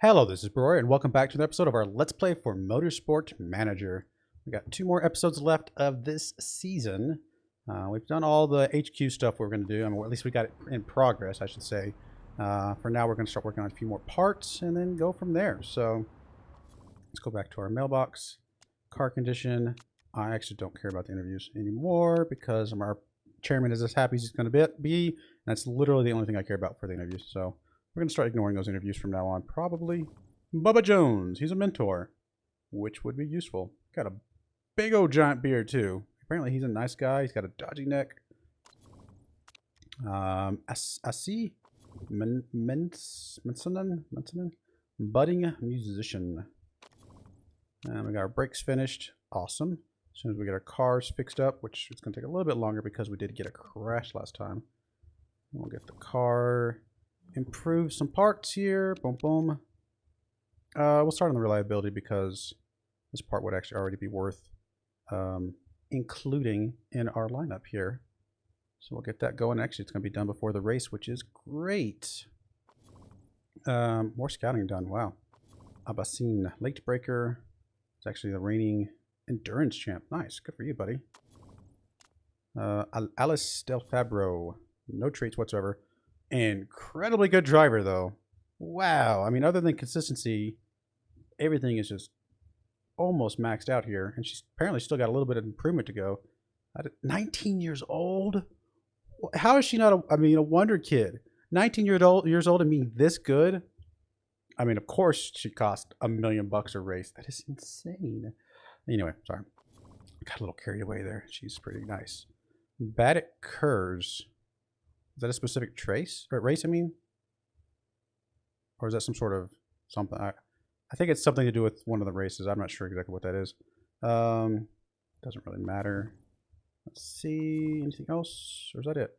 Hello, this is Broyar, and welcome back to an episode of our Let's Play for Motorsport Manager. We got 2 more episodes left of this season. We've done all the HQ stuff we're going to do, or at least we got it in progress, I should say. For now, we're going to start working on a few more parts and then go from there. So, let's go back to our mailbox. Car condition. I actually don't care about the interviews anymore because our chairman is as happy as he's going to be. And that's literally the only thing I care about for the interviews. So, we're going to start ignoring those interviews from now on. Probably Bubba Jones. He's a mentor, which would be useful. Got a big old giant beard, too. Apparently, he's a nice guy. He's got a dodgy neck. Asi Mensonen? Budding musician. And we got our brakes finished. Awesome. As soon as we get our cars fixed up, which it's going to take a little bit longer because we did get a crash last time. We'll get the car... improve some parts here. Boom, boom. We'll start on the reliability because this part would actually already be worth including in our lineup here. So we'll get that going. Actually, it's going to be done before the race, which is great. More scouting done. Wow. Abbasin, late breaker. It's actually the reigning endurance champ. Nice. Good for you, buddy. Alice Del Fabro. No traits whatsoever. Incredibly good driver, though. Wow. I mean, other than consistency, everything is just almost maxed out here. And she's apparently still got a little bit of improvement to go. 19 years old? How is she not a wonder kid? 19 years old and being this good? I mean, of course she cost $1 million a race. That is insane. Anyway, sorry. Got a little carried away there. She's pretty nice. Bad at curves. Is that a specific race? Or race, I mean? Or is that some sort of something? I think it's something to do with one of the races. I'm not sure exactly what that is. Doesn't really matter. Let's see. Anything else? Or is that it?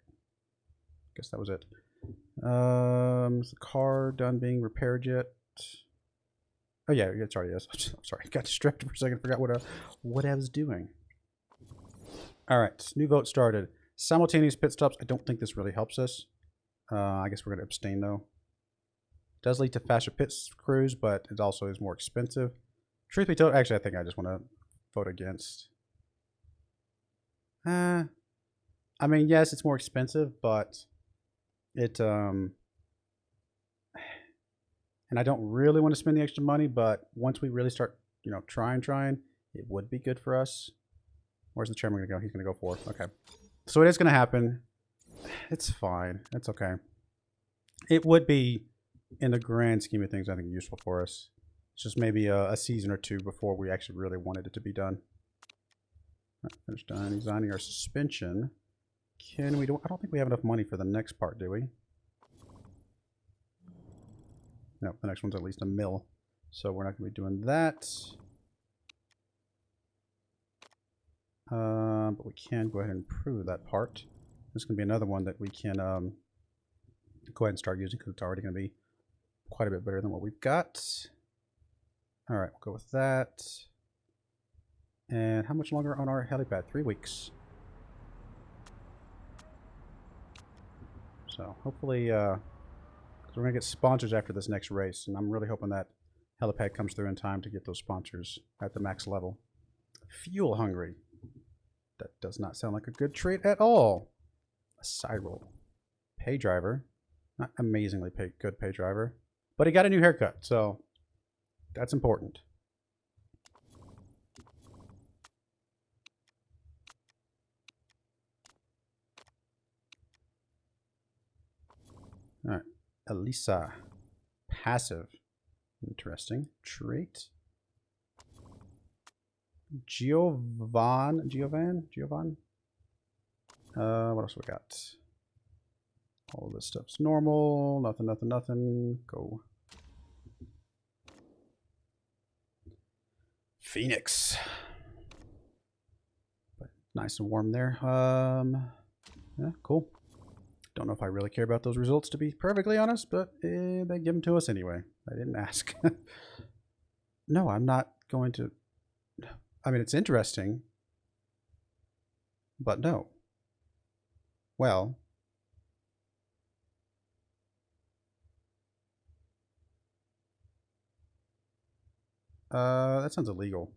Guess that was it. Is the car done being repaired yet? Oh yeah, it's already is. I'm sorry, got distracted for a second. Forgot what I was doing. All right, new vote started. Simultaneous pit stops. I don't think this really helps us. I guess we're going to abstain, though. It does lead to faster pit crews, but it also is more expensive. Truth be told, actually, I think I just want to vote against. I mean, yes, it's more expensive, but it... and I don't really want to spend the extra money, but once we really start, trying, it would be good for us. Where's the chairman going to go? He's going to go fourth. Okay. So it is going to happen. It's fine. It's okay. It would be, in the grand scheme of things, I think useful for us. It's just maybe a season or two before we actually really wanted it to be done. All right, finished done. Designing our suspension. I don't think we have enough money for the next part, do we? No, the next one's at least $1 million. So we're not going to be doing that. But we can go ahead and improve that part. This is going to be another one that we can go ahead and start using because it's already going to be quite a bit better than what we've got. All right, we'll go with that. And how much longer on our helipad? 3 weeks. So hopefully, because we're going to get sponsors after this next race, and I'm really hoping that helipad comes through in time to get those sponsors at the max level. Fuel hungry. That does not sound like a good trait at all. A side roll. Pay driver. Not amazingly good pay driver. But he got a new haircut, so that's important. Alright. Elisa. Passive. Interesting. Trait. Giovan. What else we got? All this stuff's normal. Nothing. Go. Phoenix. But nice and warm there. Yeah, cool. Don't know if I really care about those results, to be perfectly honest, but they give them to us anyway. I didn't ask. No, I'm not going to... I mean, it's interesting, but no. Well, That sounds illegal.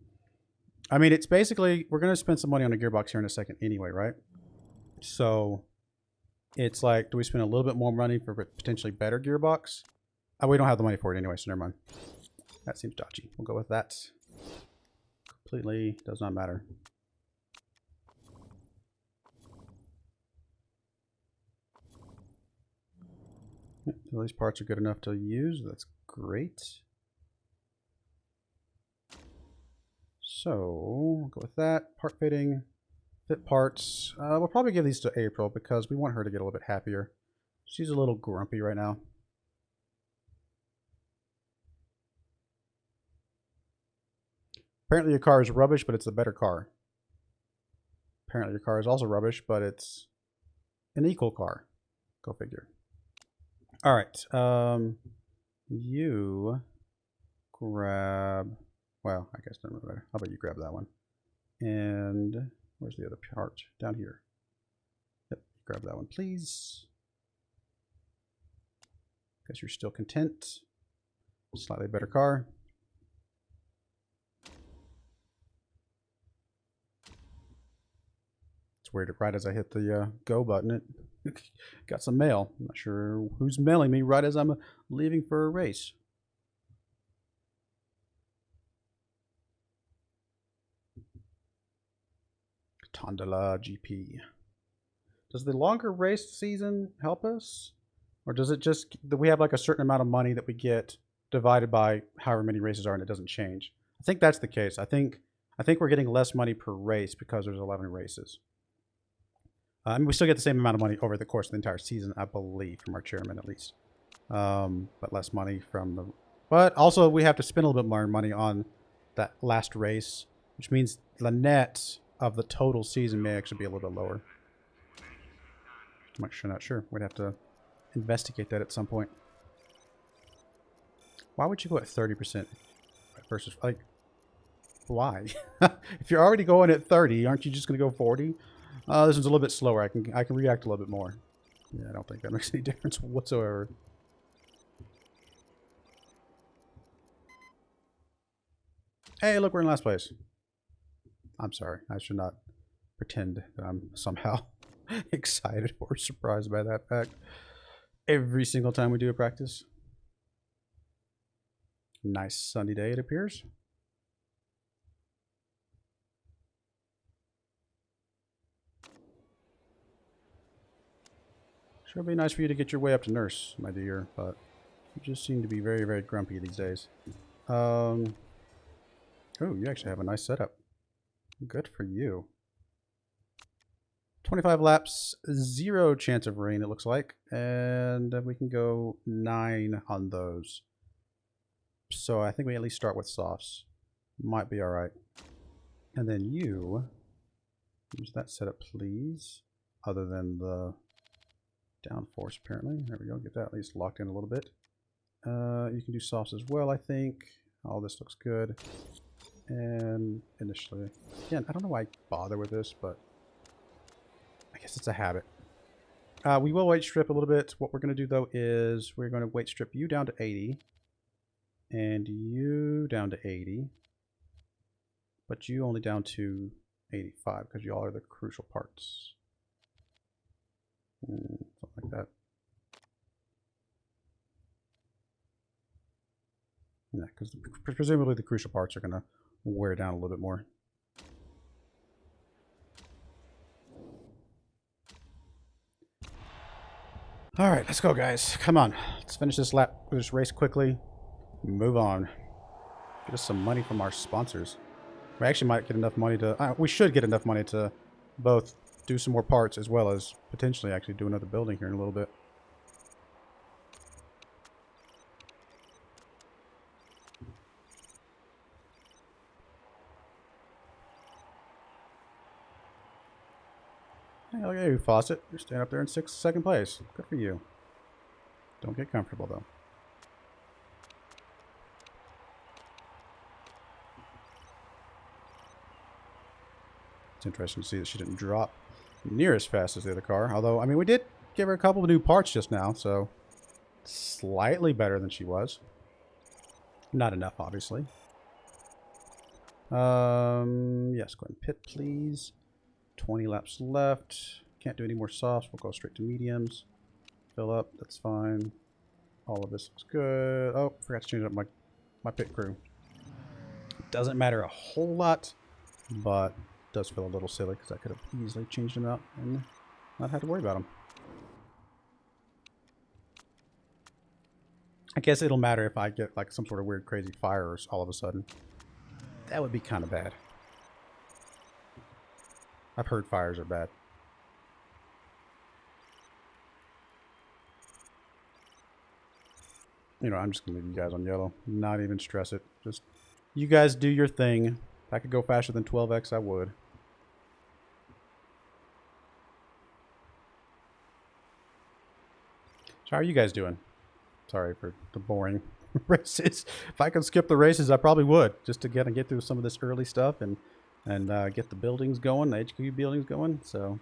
I mean, it's basically, we're going to spend some money on a gearbox here in a second anyway, right? So it's like, do we spend a little bit more money for a potentially better gearbox? We don't have the money for it anyway, so never mind. That seems dodgy. We'll go with that. Completely does not matter. So these parts are good enough to use. That's great. So we'll go with that. Part fitting, fit parts. We'll probably give these to April because we want her to get a little bit happier. She's a little grumpy right now. Apparently your car is rubbish, but it's the better car. Apparently your car is also rubbish, but it's an equal car. Go figure. All right. You grab... Well, I guess doesn't matter. How about you grab that one? And where's the other part? Down here. Yep, grab that one, please. Guess you're still content. Slightly better car. It's weird. Right as I hit the go button, it got some mail. I'm not sure who's mailing me right as I'm leaving for a race. Tondela GP. Does the longer race season help us? Or does it just, we have like a certain amount of money that we get divided by however many races are and it doesn't change? I think that's the case. I think we're getting less money per race because there's 11 races. I mean, we still get the same amount of money over the course of the entire season, I believe, from our chairman at least. But less money from the... But also we have to spend a little bit more money on that last race, which means the net of the total season may actually be a little bit lower. I'm actually not sure. We'd have to investigate that at some point. Why would you go at 30% versus, like, why? If you're already going at 30, aren't you just going to go 40? This one's a little bit slower. I can react a little bit more. Yeah, I don't think that makes any difference whatsoever. Hey, look, we're in last place. I'm sorry. I should not pretend that I'm somehow excited or surprised by that fact. Every single time we do a practice. Nice sunny day, it appears. Sure would be nice for you to get your way up to nurse, my dear, but you just seem to be very, very grumpy these days. Oh, you actually have a nice setup. Good for you. 25 laps, 0 chance of rain, it looks like. And we can go 9 on those. So I think we at least start with softs. Might be alright. And then you use that setup, please. Other than the downforce, apparently. There we go. Get that at least locked in a little bit. You can do softs as well, I think. All this looks good. And initially, again, I don't know why I bother with this, but I guess it's a habit. We will weight strip a little bit. What we're going to do, though, is we're going to weight strip you down to 80 and you down to 80, but you only down to 85 because you all are the crucial parts. Something like that. Yeah, because presumably the crucial parts are going to wear down a little bit more. All right, let's go, guys. Come on. Let's finish this lap, this race quickly. Move on. Get us some money from our sponsors. We actually might get enough money to... we should get enough money to both do some more parts as well as potentially actually do another building here in a little bit. Hey, look at you, Fawcett. You're staying up there in second place. Good for you. Don't get comfortable, though. It's interesting to see that she didn't drop near as fast as the other car. Although, I mean, we did give her a couple of new parts just now, so slightly better than she was. Not enough, obviously. Yes, go ahead and pit, please. 20 laps left. Can't do any more softs. We'll go straight to mediums. Fill up. That's fine. All of this looks good. Oh, forgot to change up my pit crew. Doesn't matter a whole lot, but does feel a little silly because I could have easily changed them out and not had to worry about them. I guess it'll matter if I get like some sort of weird crazy fires all of a sudden. That would be kind of bad. I've heard fires are bad. You know, I'm just going to leave you guys on yellow. Not even stress it. Just, you guys do your thing. If I could go faster than 12x, I would. So how are you guys doing? Sorry for the boring races. If I could skip the races, I probably would. Just to get through some of this early stuff and get the buildings going, the HQ buildings going. So,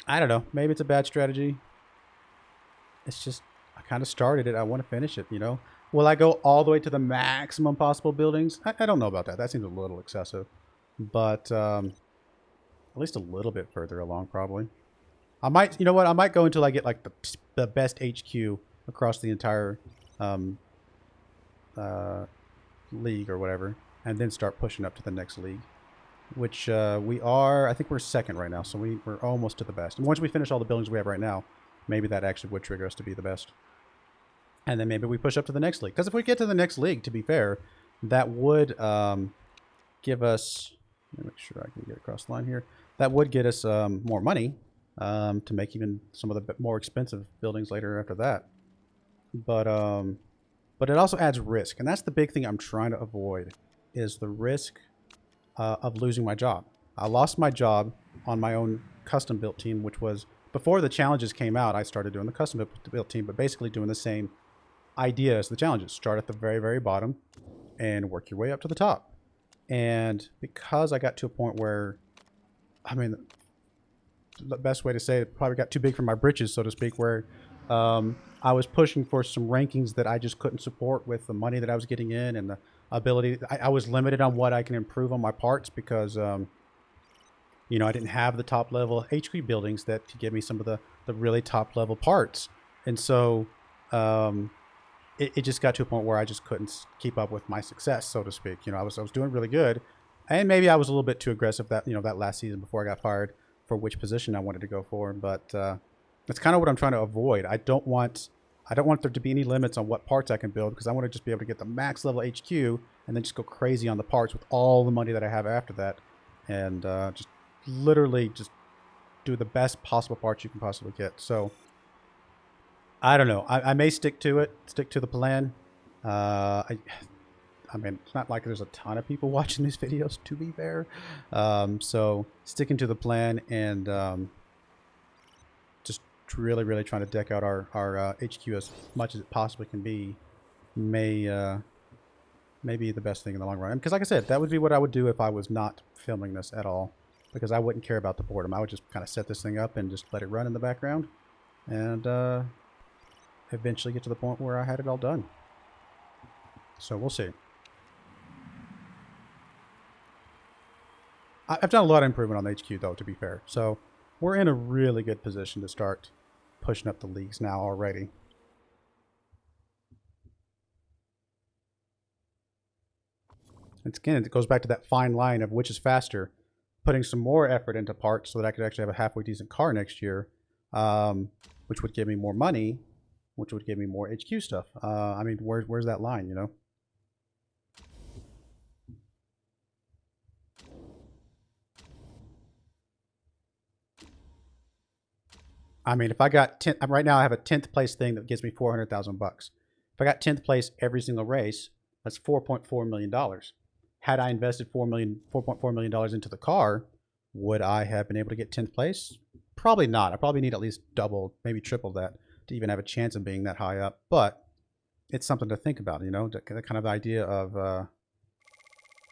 I don't know. Maybe it's a bad strategy. It's just, I kind of started it. I want to finish it, you know. Will I go all the way to the maximum possible buildings? I don't know about that. That seems a little excessive. But at least a little bit further along, probably. I might, you know what? I might go until I get like the best HQ across the entire league or whatever, and then start pushing up to the next league, which we are. I think we're second right now, so we're almost to the best. And once we finish all the buildings we have right now, maybe that actually would trigger us to be the best. And then maybe we push up to the next league. Because if we get to the next league, to be fair, that would give us. Let me make sure I can get across the line here. That would get us more money. To make even some of the more expensive buildings later after that. But it also adds risk. And that's the big thing I'm trying to avoid, is the risk of losing my job. I lost my job on my own custom built team, which was, before the challenges came out, I started doing the custom built team, but basically doing the same idea as the challenges. Start at the very, very bottom and work your way up to the top. And because I got to a point where, I mean, the best way to say it, probably got too big for my britches, so to speak, where I was pushing for some rankings that I just couldn't support with the money that I was getting in and the ability. I was limited on what I can improve on my parts because, you know, I didn't have the top level HQ buildings that could give me some of the really top level parts. And so it just got to a point where I just couldn't keep up with my success, so to speak. You know, I was doing really good, and maybe I was a little bit too aggressive that, you know, that last season before I got fired, for which position I wanted to go for. But that's kind of what I'm trying to avoid. I don't want there to be any limits on what parts I can build, because I want to just be able to get the max level HQ and then just go crazy on the parts with all the money that I have after that, and just literally just do the best possible parts you can possibly get. So I don't know. I may stick to the plan. I mean, it's not like there's a ton of people watching these videos, to be fair. So sticking to the plan and just really, really trying to deck out our HQ as much as it possibly can be may be the best thing in the long run. Because like I said, that would be what I would do if I was not filming this at all. Because I wouldn't care about the boredom. I would just kind of set this thing up and just let it run in the background. And eventually get to the point where I had it all done. So we'll see. I've done a lot of improvement on the HQ, though, to be fair. So we're in a really good position to start pushing up the leagues now already. And again, it goes back to that fine line of which is faster. Putting some more effort into parts so that I could actually have a halfway decent car next year, which would give me more money, which would give me more HQ stuff. I mean, where's that line, you know? I mean, if I got 10, right now I have a 10th place thing that gives me $400,000 bucks. If I got 10th place every single race, that's $4.4 million. Had I invested $4.4 million into the car, would I have been able to get 10th place? Probably not. I probably need at least double, maybe triple that to even have a chance of being that high up. But it's something to think about, you know, the kind of idea of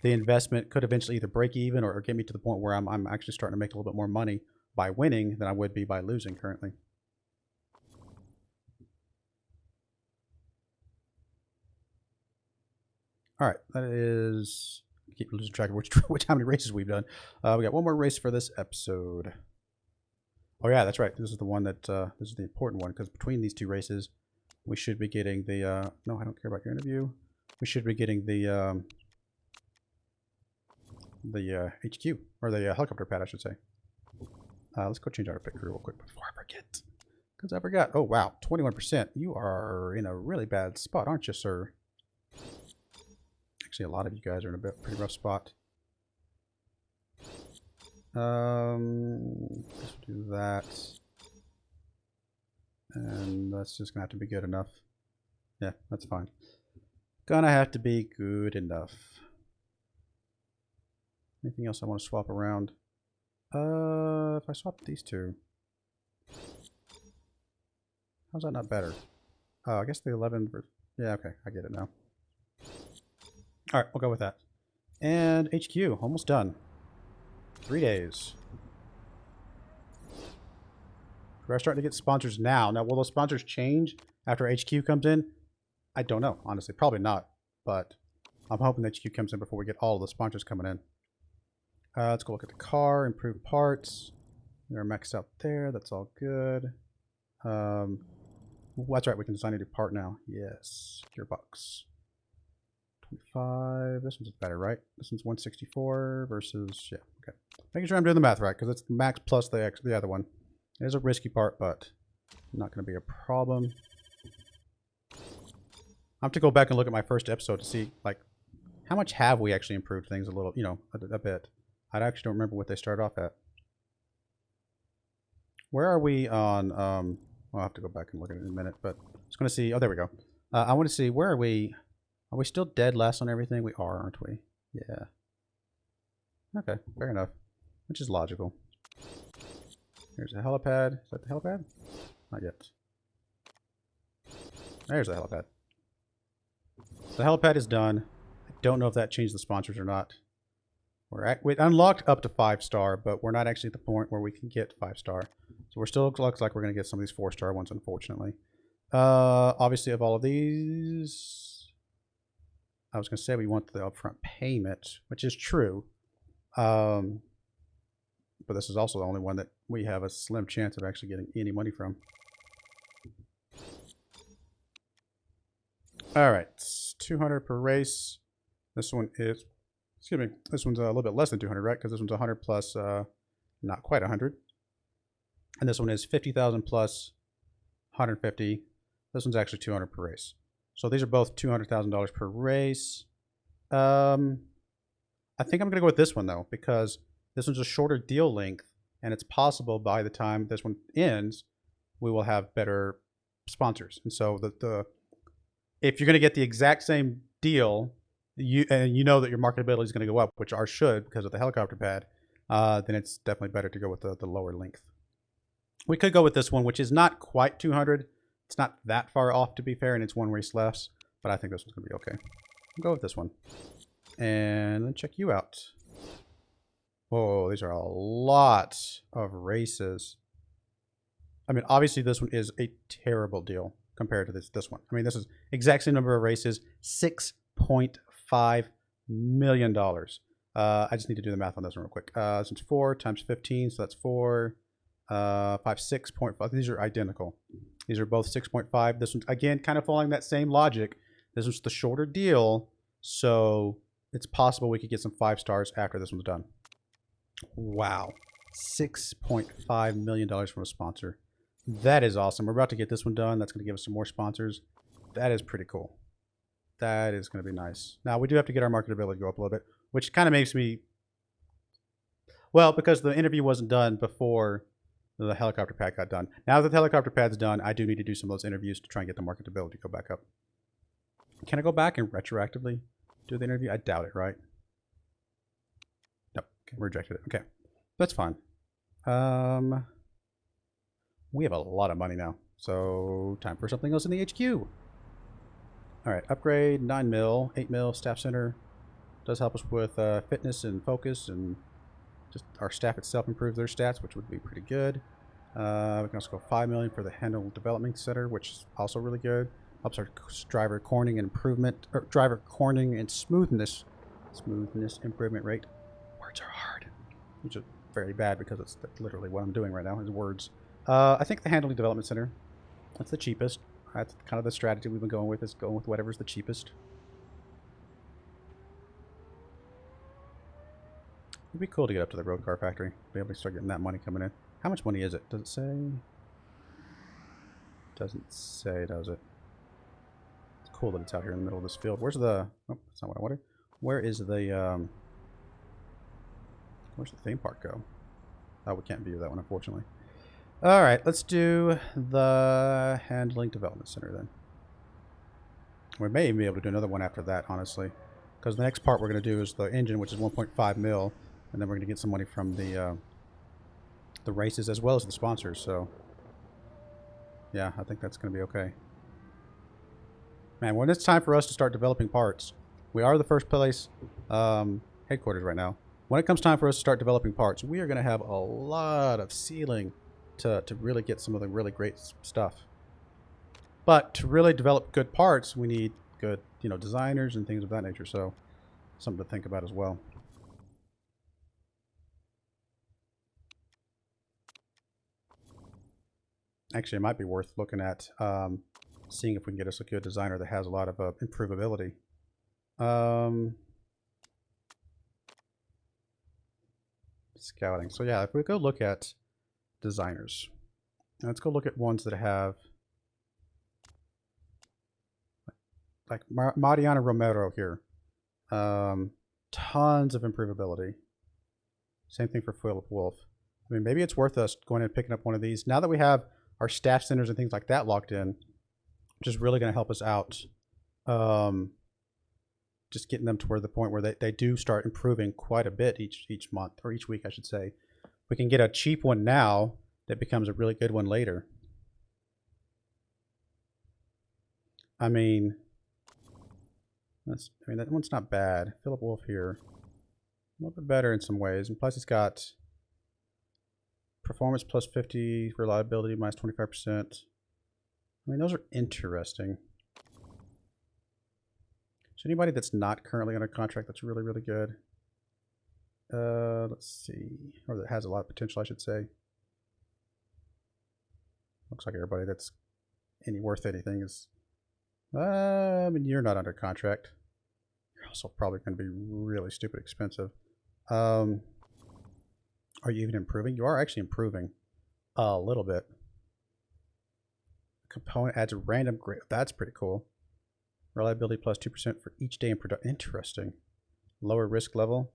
the investment could eventually either break even or get me to the point where I'm actually starting to make a little bit more money by winning than I would be by losing currently. All right, that is. I keep losing track of which how many races we've done. We got one more race for this episode. Oh yeah, that's right. This is the one that this is the important one because between these two races, we should be getting the. No, I don't care about your interview. We should be getting the HQ or the helicopter pad, I should say. Let's go change our pit crew real quick before I forget. Because I forgot. Oh wow, 21%. You are in a really bad spot, aren't you, sir? Actually, a lot of you guys are in a pretty rough spot. Let's do that. And that's just gonna have to be good enough. Yeah, that's fine. Gonna have to be good enough. Anything else I want to swap around? If I swap these two. How's that not better? Oh, I guess the 11... Yeah, okay, I get it now. Alright, we'll go with that. And HQ, almost done. 3 days. We're starting to get sponsors now. Now, will those sponsors change after HQ comes in? I don't know, honestly. Probably not. But I'm hoping that HQ comes in before we get all of the sponsors coming in. Let's go look at the car, improve parts. They're maxed out there. That's all good. That's right. We can design a new part now. Yes. Gearbox. 25. This one's better, right? This one's 164 versus... Yeah, okay. Making sure I'm doing the math right, because it's max plus the other one. It is a risky part, but not going to be a problem. I have to go back and look at my first episode to see, like, how much have we actually improved things a little, you know, a bit. I actually don't remember what they started off at. Where are we on... I'll have to go back and look at it in a minute, but I was going to see... Oh, there we go. I want to see, where are we... Are we still dead last on everything? We are, aren't we? Yeah. Okay, fair enough. Which is logical. Here's a helipad. Is that the helipad? Not yet. There's the helipad. The helipad is done. I don't know if that changed the sponsors or not. We unlocked up to 5-star, but we're not actually at the point where we can get 5-star. So we're still looks like we're going to get some of these 4-star ones, unfortunately. Obviously, of all of these... I was going to say we want the upfront payment, which is true. But this is also the only one that we have a slim chance of actually getting any money from. All right, 200 per race. This one is, excuse me, this one's a little bit less than 200, right? Because this one's 100 plus, not quite 100. And this one is 50,000 plus 150. This one's actually 200 per race. So these are both $200,000 per race. I think I'm going to go with this one, though, because this one's a shorter deal length, and it's possible by the time this one ends, we will have better sponsors. And so if you're going to get the exact same deal, you know that your marketability is going to go up, which ours should because of the helicopter pad, then it's definitely better to go with the lower length. We could go with this one, which is not quite 200. It's not that far off, to be fair, and it's one race less, but I think this one's going to be okay. I'll go with this one. And then check you out. Oh, these are a lot of races. I mean, obviously this one is a terrible deal compared to this one. I mean, this is exact same number of races, $6.5 million. I just need to do the math on this one real quick. Since 4 times 15, so that's 4, 5, 6.5. These are identical. These are both 6.5. This one's, again, kind of following that same logic. This one's the shorter deal, so it's possible we could get some 5-stars after this one's done. Wow. $6.5 million from a sponsor. That is awesome. We're about to get this one done. That's going to give us some more sponsors. That is pretty cool. That is going to be nice. Now, we do have to get our marketability to go up a little bit, which kind of makes me... Well, because the interview wasn't done before the helicopter pad got done. Now that the helicopter pad's done, I do need to do some of those interviews to try and get the marketability to go back up. Can I go back and retroactively do the interview? I doubt it, right? Nope. Okay, rejected it. Okay. That's fine. We have a lot of money now. So time for something else in the HQ. All right, upgrade 9 mil, 8 mil, staff center. Does help us with fitness and focus, and just our staff itself improves their stats, which would be pretty good. We can also go 5 million for the handle development center, which is also really good. Helps our driver cornering and improvement, or driver cornering and smoothness improvement rate. Words are hard, which is very bad because that's literally what I'm doing right now is words. I think the Handling Development Center, that's the cheapest. That's kind of the strategy we've been going with, is going with whatever's the cheapest. It'd be cool to get up to the road car factory, be able to start getting that money coming in. How much money is it? Does it say? Doesn't say, does it? It's cool that it's out here in the middle of this field. Where's the... Oh, that's not what I wanted. Where is the... Where's the theme park go? Oh, we can't view that one, unfortunately. Alright, let's do the Handling Development Center then. We may even be able to do another one after that, honestly. Because the next part we're going to do is the engine, which is 1.5 mil. And then we're going to get some money from the races as well as the sponsors, so... Yeah, I think that's going to be okay. Man, when it's time for us to start developing parts, we are the first place headquarters right now. When it comes time for us to start developing parts, we are going to have a lot of ceiling to really get some of the really great stuff. But to really develop good parts, we need good, you know, designers and things of that nature. So something to think about as well. Actually, it might be worth looking at seeing if we can get us a good designer that has a lot of improvability. Scouting. So yeah, if we go look at designers, let's go look at ones that have like Mariana Romero here. Tons of improvability. Same thing for Philip Wolf. I mean, maybe it's worth us going and picking up one of these now that we have our staff centers and things like that locked in, which is really going to help us out. Just getting them to where the point where they do start improving quite a bit each month, or each week, I should say. We can get a cheap one now that becomes a really good one later. I mean, that one's not bad. Philip Wolf here, a little bit better in some ways, and plus he's got performance plus 50, reliability minus 25%. I mean, those are interesting. So anybody that's not currently under contract that's really, really good. Let's see. Or that has a lot of potential, I should say. Looks like everybody that's worth anything is... I mean, you're not under contract. You're also probably going to be really stupid expensive. Are you even improving? You are actually improving a little bit. Component adds a random grade. That's pretty cool. Reliability plus 2% for each day in production. Interesting. Lower risk level.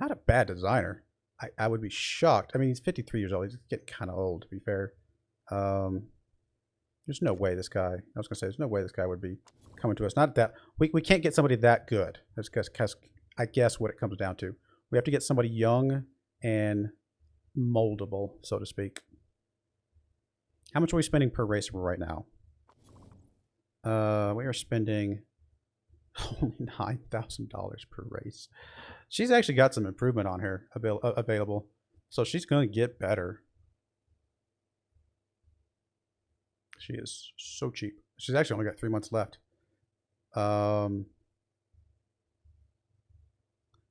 Not a bad designer. I would be shocked. I mean, he's 53 years old. He's getting kind of old, to be fair. There's no way this guy... I was going to say, there's no way this guy would be coming to us. Not that... We can't get somebody that good. That's I guess what it comes down to. We have to get somebody young and moldable, so to speak. How much are we spending per race right now? We are spending only $9,000 per race. She's actually got some improvement on her available, so she's going to get better. She is so cheap. She's actually only got 3 months left.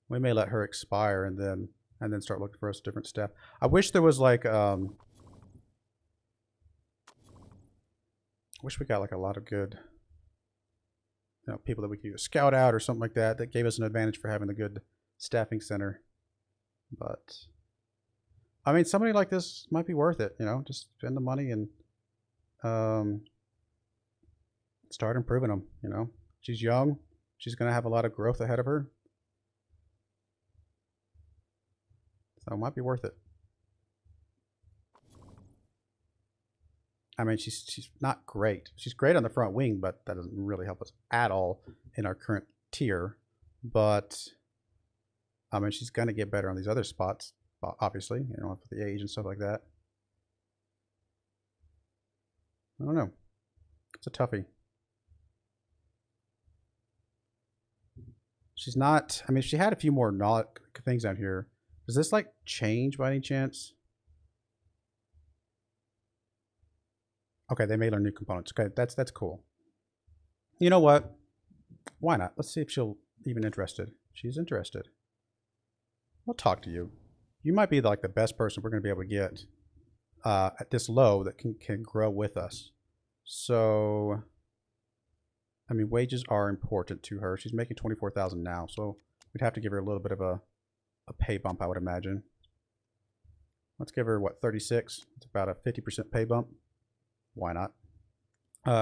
We may let her expire and then start looking for us different stuff. I wish there was like I wish we got like a lot of good, you know, people that we could scout out or something like that that gave us an advantage for having a good staffing center. But I mean, somebody like this might be worth it, you know, just spend the money and start improving them, you know. She's young. She's going to have a lot of growth ahead of her. So it might be worth it. I mean, she's not great. She's great on the front wing, but that doesn't really help us at all in our current tier. But I mean, she's going to get better on these other spots, obviously, you know, for the age and stuff like that. I don't know. It's a toughie. She's not... I mean, if she had a few more things out here. Does this, like, change by any chance? Okay, they made our new components. Okay, that's cool. You know what? Why not? Let's see if she'll even interested. She's interested. We'll talk to you. You might be like the best person we're going to be able to get at this low that can grow with us. So, I mean, wages are important to her. She's making 24,000 now, so we'd have to give her a little bit of a pay bump, I would imagine. Let's give her what, 36? It's about a 50% pay bump. Why not?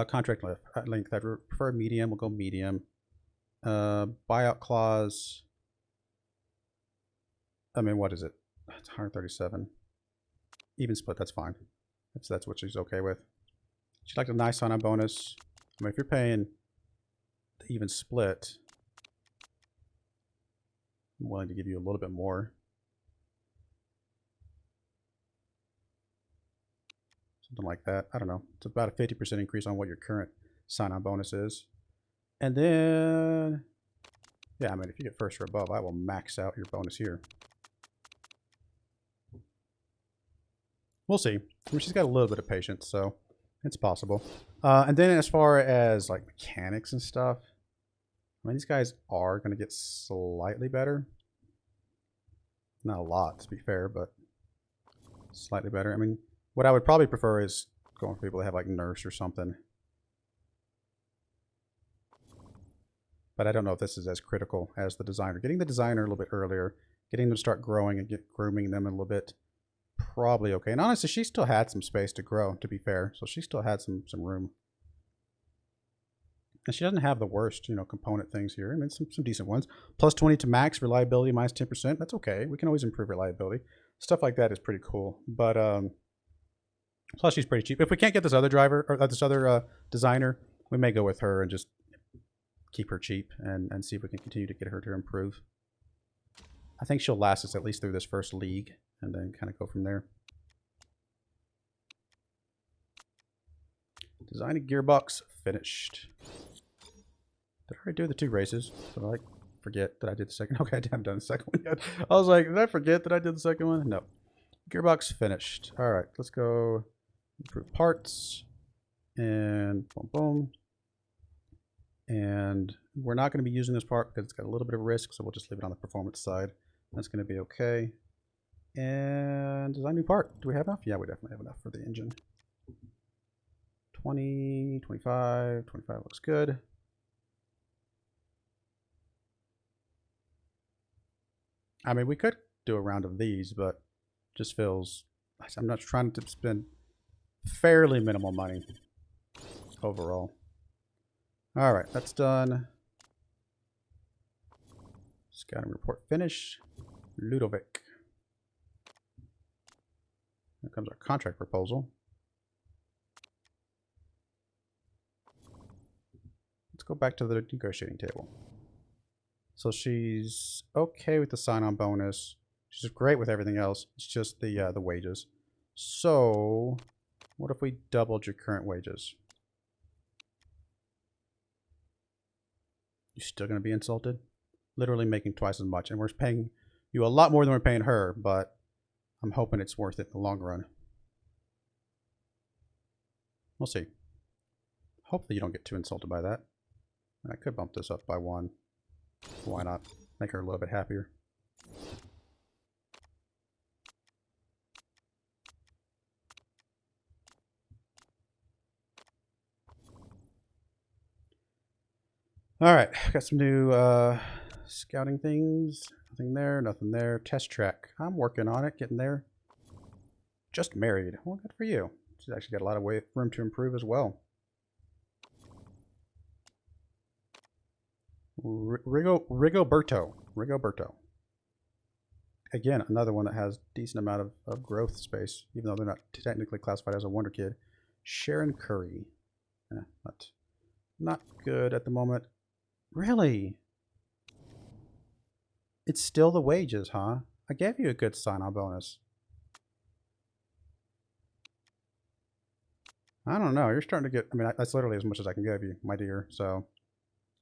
Contract length. I'd prefer medium. We'll go medium. Buyout clause. I mean, what is it? It's 137. Even split, that's fine. If that's what she's okay with. She'd like a nice sign-on bonus. I mean, if you're paying the even split, I'm willing to give you a little bit more. Something like that. I don't know. It's about a 50% increase on what your current sign-on bonus is. And then, yeah, I mean, if you get first or above, I will max out your bonus here. We'll see. I mean, she's got a little bit of patience, so it's possible. And then as far as like mechanics and stuff, I mean, these guys are going to get slightly better. Not a lot, to be fair, but slightly better. I mean, what I would probably prefer is going for people that have like nurse or something. But I don't know if this is as critical as the designer. Getting the designer a little bit earlier, getting them to start growing and grooming them a little bit, probably okay. And honestly, she still had some space to grow, to be fair. So she still had some room. And she doesn't have the worst, you know, component things here. I mean, some decent ones. Plus 20 to max, reliability minus 10%. That's okay. We can always improve reliability. Stuff like that is pretty cool. But plus she's pretty cheap. If we can't get this other driver or this other designer, we may go with her and just keep her cheap and see if we can continue to get her to improve. I think she'll last us at least through this first league and then kind of go from there. Designing gearbox finished. Did I already do the 2 races? Did I like forget that I did the second? Okay, I haven't done the second one yet. I was like, did I forget that I did the second one? No. Gearbox finished. All right, let's go improve parts and boom, boom. And we're not going to be using this part because it's got a little bit of risk, so we'll just leave it on the performance side. That's going to be okay. And design new part. Do we have enough? Yeah, we definitely have enough for the engine. 20, 25, 25 looks good. I mean, we could do a round of these, but just feels, I'm not trying to spend fairly minimal money overall. All right, that's done. Scouting report finished. Ludovic. Here comes our contract proposal. Let's go back to the negotiating table. So she's okay with the sign-on bonus. She's great with everything else. It's just the wages. So what if we doubled your current wages? You're still going to be insulted? Literally making twice as much. And we're paying you a lot more than we're paying her, but I'm hoping it's worth it in the long run. We'll see. Hopefully you don't get too insulted by that. I could bump this up by 1. Why not? Make her a little bit happier. All right, got some new scouting things. Nothing there, nothing there. Test track. I'm working on it, getting there. Just married. Well, good for you. She's actually got a lot of room to improve as well. Rigoberto. Again, another one that has decent amount of growth space, even though they're not technically classified as a wonder kid. Sharon Curry. Not good at the moment. Really? It's still the wages, huh? I gave you a good sign-on bonus. I don't know. You're starting to get, I mean, that's literally as much as I can give you, my dear. So,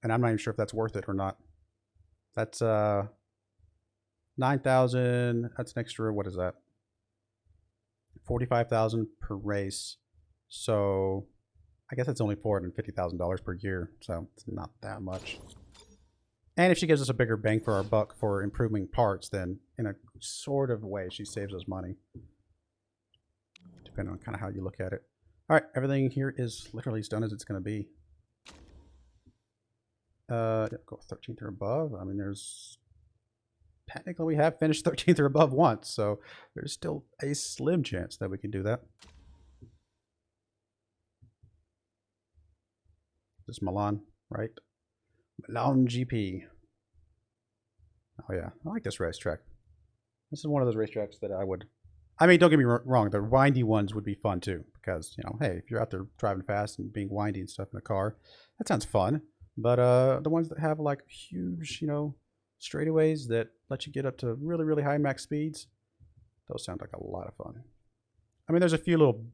and I'm not even sure if that's worth it or not. That's 9,000. That's an extra, what is that? 45,000 per race. So I guess it's only $450,000 per year, so it's not that much. And if she gives us a bigger bang for our buck for improving parts, then in a sort of way, she saves us money. Depending on kind of how you look at it. All right, everything here is literally as done as it's going to be. Go 13th or above. I mean, there's... Technically, we have finished 13th or above once, so there's still a slim chance that we can do that. This is Milan, right? Milan GP. Oh yeah, I like this racetrack. This is one of those racetracks that I would... I mean, don't get me wrong, the windy ones would be fun too, because, you know, hey, if you're out there driving fast and being windy and stuff in the car, that sounds fun. But the ones that have like huge, you know, straightaways that let you get up to really, really high max speeds, those sound like a lot of fun. I mean, there's a few little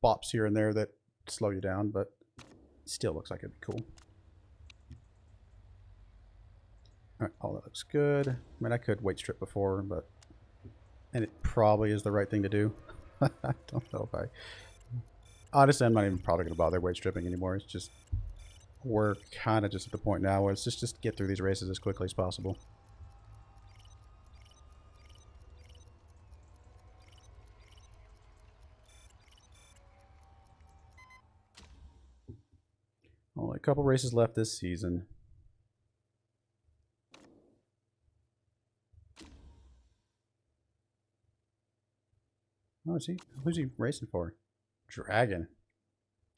bops here and there that slow you down, but it still looks like it'd be cool. All right, all that looks good. I mean, I could weight strip before, but... And it probably is the right thing to do. I don't know if I... Honestly, I'm not even probably going to bother weight stripping anymore. It's just... We're kind of just at the point now where it's just get through these races as quickly as possible. Only a couple races left this season. Oh, is he? Who's he racing for? Dragon.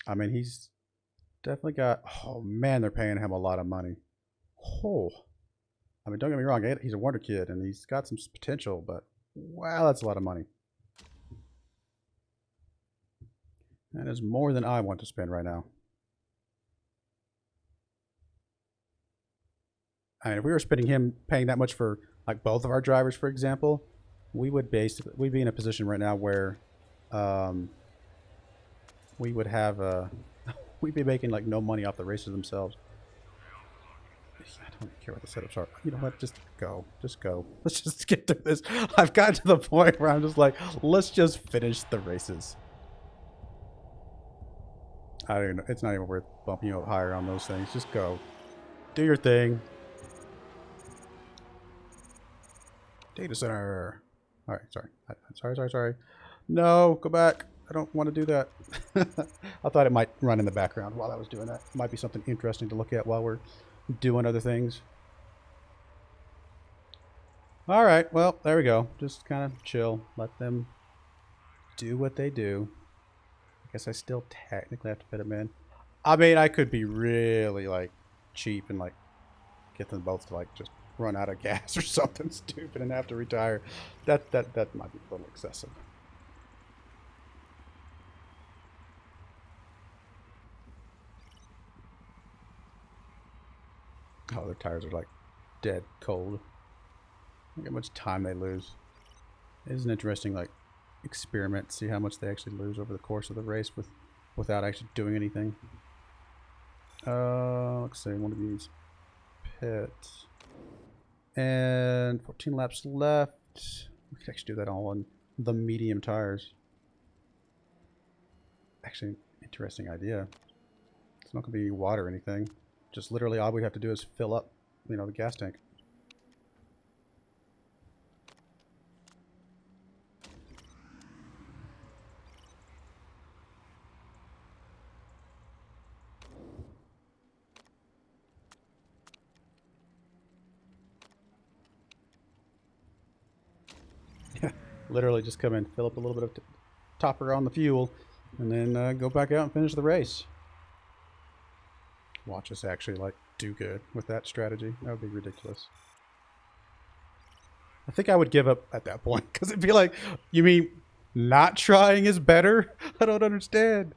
I mean, he's definitely got... Oh, man, they're paying him a lot of money. Oh. I mean, don't get me wrong. He's a wonder kid, and he's got some potential, but... Wow, that's a lot of money. That is more than I want to spend right now. I mean, if we were spending him paying that much for, like, both of our drivers, for example, we would basically... We'd be in a position right now where... we would have... we'd be making, like, no money off the races themselves. I don't care what the setups are. You know what? Just go. Just go. Let's just get through this. I've gotten to the point where I'm just like, let's just finish the races. I don't even know. It's not even worth bumping you up higher on those things. Just go. Do your thing. Data center. All right, sorry. No, go back. I don't want to do that. I thought it might run in the background while I was doing that. Might be something interesting to look at while we're doing other things. All right, well, there we go. Just kind of chill. Let them do what they do. I guess I still technically have to fit them in. I mean, I could be really, like, cheap and, like, get them both to, like, just run out of gas or something stupid and have to retire. That might be a little excessive. Oh, their tires are like dead cold. Look how much time they lose. It is an interesting like experiment. See how much they actually lose over the course of the race without actually doing anything. Let's see, one of these pits. And 14 laps left. We could actually do that all on the medium tires. Actually, interesting idea. It's not gonna be water or anything. Just literally all we have to do is fill up, you know, the gas tank. Literally just come in, fill up a little bit of topper on the fuel, and then go back out and finish the race. Watch us actually like do good with that strategy. That would be ridiculous. I think I would give up at that point because it'd be like, you mean not trying is better? I don't understand.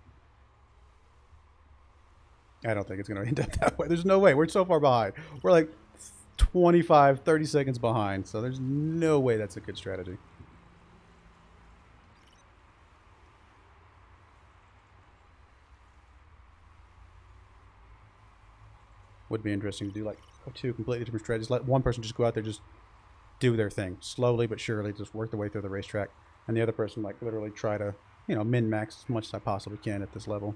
I don't think it's going to end up that way. There's no way. We're so far behind. We're like 25, 30 seconds behind. So there's no way that's a good strategy. Would be interesting to do like two completely different strategies. Let one person just go out there, just do their thing slowly but surely, just work their way through the racetrack, and the other person like literally try to, you know, min max as much as I possibly can at this level.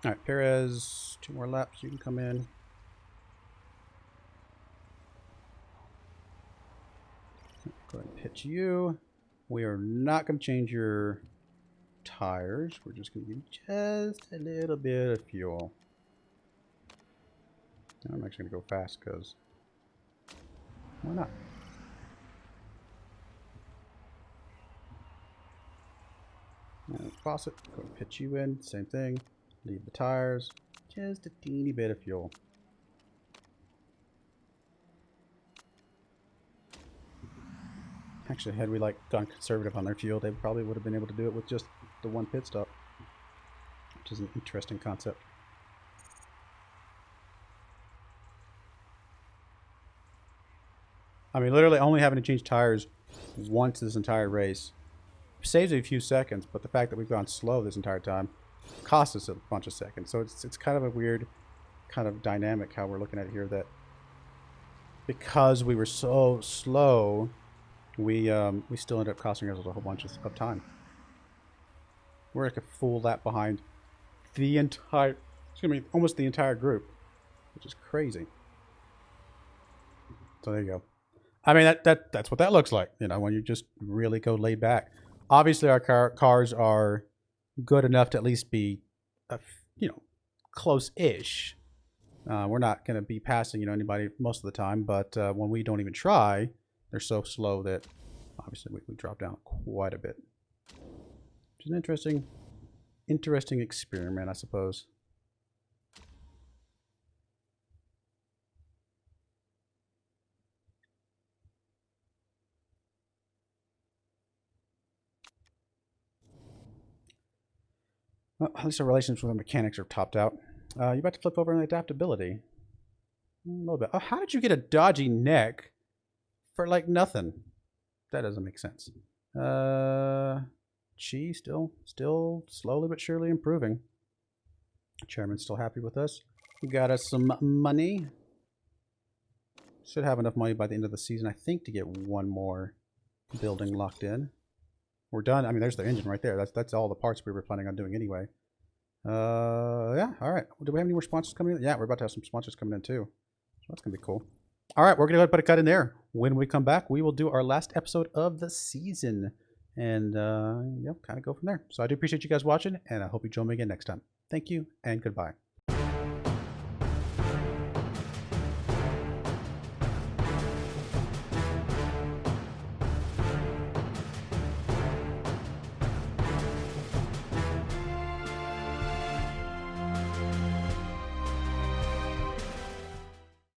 All right, Perez, 2 more laps. You can come in. Go ahead and pitch you. We are not going to change your tires. We're just going to give you just a little bit of fuel. I'm actually going to go fast because why not? Faucet, go and pitch you in. Same thing. Leave the tires. Just a teeny bit of fuel. Actually, had we gone conservative on their fuel, they probably would have been able to do it with just the 1 pit stop, which is an interesting concept. I mean, literally only having to change tires once this entire race saves a few seconds, but the fact that we've gone slow this entire time costs us a bunch of seconds. So it's kind of a weird kind of dynamic how we're looking at it here, that because we were so slow, we still ended up costing us a whole bunch of time. We're like a full lap behind the entire, almost the entire group, which is crazy. So there you go. I mean, that's what that looks like, you know, when you just really go laid back. Obviously, our cars are good enough to at least be, you know, close-ish. We're not going to be passing, you know, anybody most of the time, but when we don't even try, they're so slow that obviously we drop down quite a bit. Which is an interesting experiment, I suppose. Well, at least our relations with the mechanics are topped out. You're about to flip over on adaptability. A little bit. Oh, how did you get a dodgy neck for like nothing? That doesn't make sense. Chi still slowly but surely improving. Chairman's still happy with us. We got us some money. Should have enough money by the end of the season, I think, to get 1 more building locked in. We're done. I mean, there's the engine right there. That's all the parts we were planning on doing anyway. Yeah, all right. Do we have any more sponsors coming in? Yeah, we're about to have some sponsors coming in too. So that's going to be cool. All right, we're going to go ahead and put a cut in there. When we come back, we will do our last episode of the season. And, yeah, kind of go from there. So I do appreciate you guys watching, and I hope you join me again next time. Thank you, and goodbye.